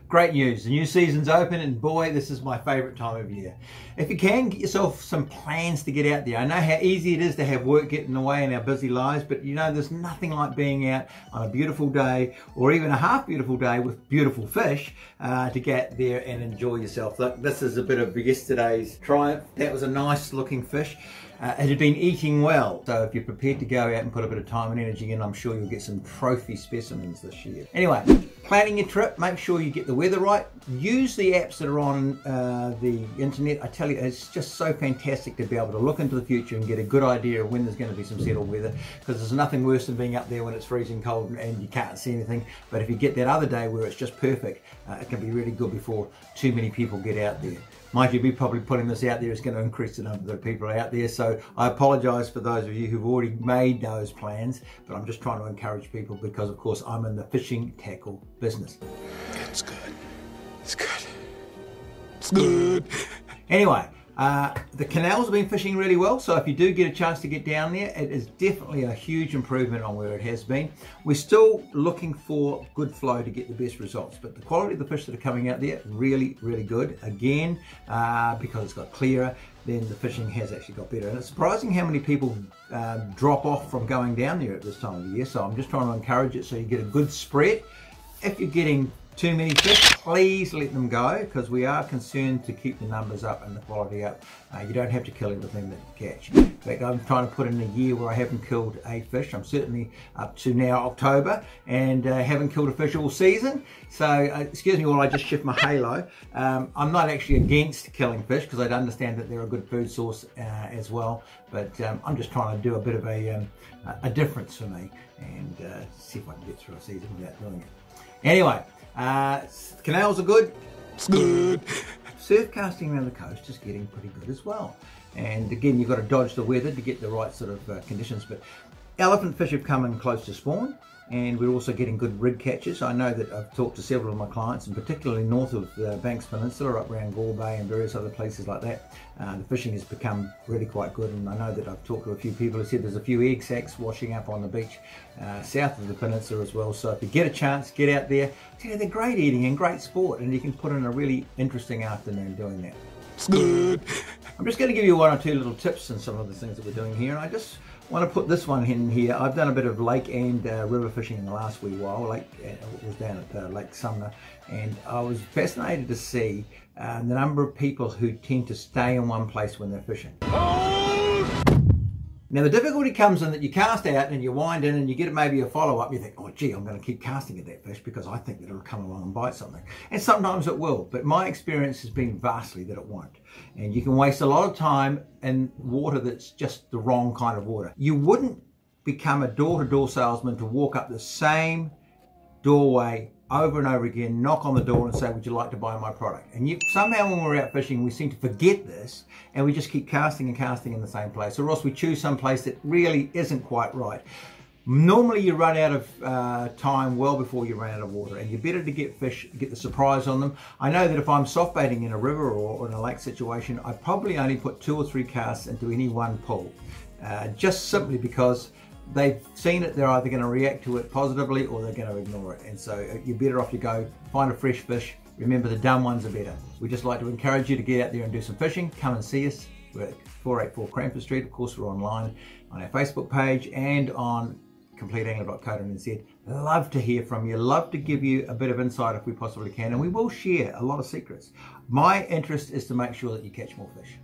Great news, the new season's open and boy, this is my favourite time of year. If you can, get yourself some plans to get out there. I know how easy it is to have work get in the way in our busy lives, but you know there's nothing like being out on a beautiful day or even a half beautiful day with beautiful fish to get there and enjoy yourself. Look, this is a bit of yesterday's triumph. That was a nice looking fish. It had been eating well, so if you're prepared to go out and put a bit of time and energy in, I'm sure you'll get some trophy specimens this year. Anyway, planning your trip, make sure you get the weather right. Use the apps that are on the internet. I tell you, it's just so fantastic to be able to look into the future and get a good idea of when there's going to be some settled weather, because there's nothing worse than being up there when it's freezing cold and you can't see anything. But if you get that other day where it's just perfect, it can be really good before too many people get out there. Mind you, me probably putting this out there is going to increase the number of people out there, so I apologise for those of you who've already made those plans, but I'm just trying to encourage people because, of course, I'm in the fishing tackle business. It's good. It's good. It's good. Anyway, the canals have been fishing really well, so if you do get a chance to get down there, it is definitely a huge improvement on where it has been. We're still looking for good flow to get the best results, but the quality of the fish that are coming out there, really, really good. Again, because it's got clearer, then the fishing has actually got better. And it's surprising how many people drop off from going down there at this time of the year, so I'm just trying to encourage it so you get a good spread. If you're getting too many fish, please let them go, because we are concerned to keep the numbers up and the quality up. You don't have to kill everything that you catch. In fact, I'm trying to put in a year where I haven't killed a fish. I'm certainly up to now October and haven't killed a fish all season. So, excuse me while I just shift my halo. I'm not actually against killing fish because I understand that they're a good food source as well. But I'm just trying to do a bit of a difference for me and see if I can get through a season without doing it. Anyway. Canals are good. It's good. Surf casting around the coast is getting pretty good as well. And again, you've got to dodge the weather to get the right sort of conditions. But elephant fish have come in close to spawn, and we're also getting good rig catches. I know that I've talked to several of my clients, and particularly north of the Banks Peninsula, up around Gore Bay and various other places like that. The fishing has become really quite good, and I know that I've talked to a few people who said there's a few egg sacs washing up on the beach south of the peninsula as well. So if you get a chance, get out there. Tell you, they're great eating and great sport, and you can put in a really interesting afternoon doing that. It's good. I'm just going to give you one or two little tips and some of the things that we're doing here, and I just want to put this one in here. I've done a bit of lake and river fishing in the last wee while. It was down at Lake Sumner, and I was fascinated to see the number of people who tend to stay in one place when they're fishing. Now the difficulty comes in that you cast out and you wind in and you get maybe a follow-up. You think, oh gee, I'm going to keep casting at that fish because I think that it'll come along and bite something. And sometimes it will, but my experience has been vastly that it won't. And you can waste a lot of time in water that's just the wrong kind of water. You wouldn't become a door-to-door salesman to walk up the same doorway over and over again, knock on the door and say, would you like to buy my product? And somehow when we're out fishing, we seem to forget this and we just keep casting and casting in the same place, or else we choose some place that really isn't quite right. Normally you run out of time well before you run out of water, and you're better to get fish, get the surprise on them. I know that if I'm soft baiting in a river or in a lake situation, I probably only put 2 or 3 casts into any one pull, just simply because they've seen it, they're either going to react to it positively or they're going to ignore it. And so you're better off to go find a fresh fish. Remember, the dumb ones are better. We just like to encourage you to get out there and do some fishing. Come and see us. We're at 484 Cranford Street. Of course, we're online on our Facebook page and on CompleteAngler.co.nz. Love to hear from you. Love to give you a bit of insight if we possibly can. And we will share a lot of secrets. My interest is to make sure that you catch more fish.